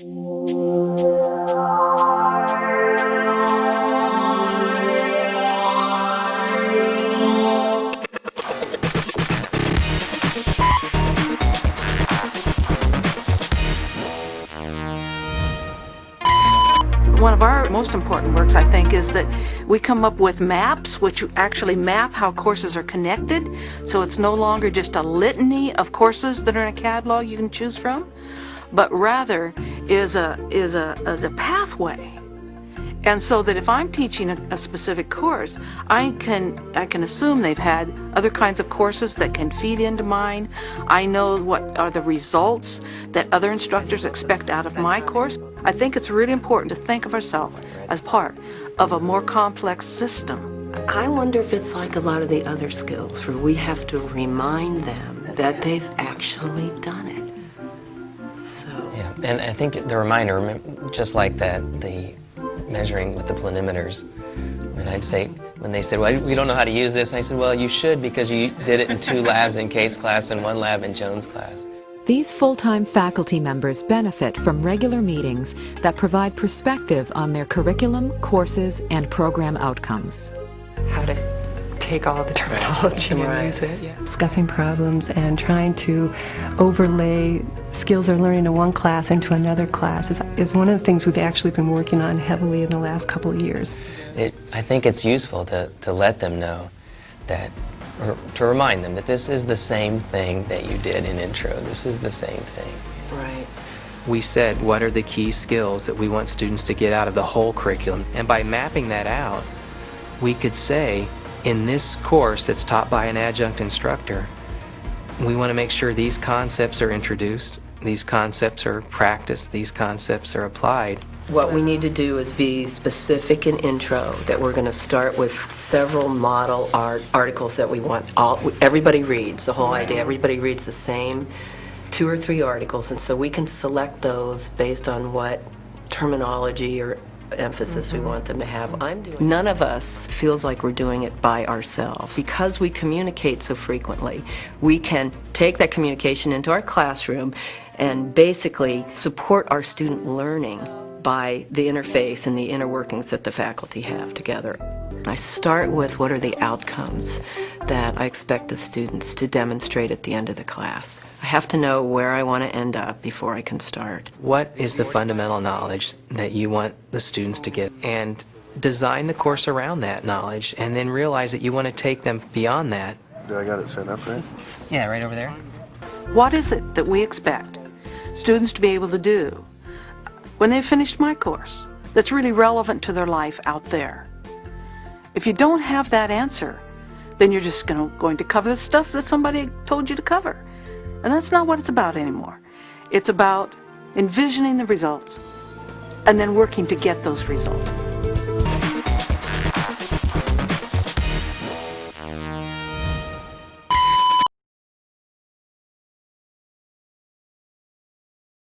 One of our most important works, I think, is that we come up with maps which actually map how courses are connected, so it's no longer just a litany of courses that are in a catalog you can choose from, but rather is a pathway. And so that if I'm teaching a specific course, I can assume they've had other kinds of courses that can feed into mine. I know what are the results that other instructors expect out of my course. I think it's really important to think of ourselves as part of a more complex system. I wonder if it's like a lot of the other skills where we have to remind them that they've actually done it. So yeah, and I think the reminder, just like that, the measuring with the planimeters. When they said, well, we don't know how to use this, I said, well, you should, because you did it in 2 labs in Kate's class and 1 lab in Joan's class. These full-time faculty members benefit from regular meetings that provide perspective on their curriculum, courses, and program outcomes. How to take all the terminology and use it. Yeah. Discussing problems and trying to overlay skills they're learning in one class into another class is one of the things we've actually been working on heavily in the last couple of years. I think it's useful to let them know that, or to remind them that this is the same thing that you did in intro. This is the same thing. right. We said, what are the key skills that we want students to get out of the whole curriculum? And by mapping that out, we could say, in this course that's taught by an adjunct instructor, we want to make sure these concepts are introduced, these concepts are practiced, these concepts are applied. What we need to do is be specific in intro, that we're going to start with several model articles that we want everybody reads. The whole idea, everybody reads the same 2 or 3 articles, and so we can select those based on what terminology or emphasis we want them to have. None of us feels like we're doing it by ourselves. Because we communicate so frequently, we can take that communication into our classroom and basically support our student learning by the interface and the inner workings that the faculty have together. I start with what are the outcomes that I expect the students to demonstrate at the end of the class. I have to know where I want to end up before I can start. What is the fundamental knowledge that you want the students to get? And design the course around that knowledge, and then realize that you want to take them beyond that. Do I got it set up right? Yeah, right over there. What is it that we expect students to be able to do when they've finished my course that's really relevant to their life out there? If you don't have that answer, then you're just going to cover the stuff that somebody told you to cover. And that's not what it's about anymore. It's about envisioning the results and then working to get those results.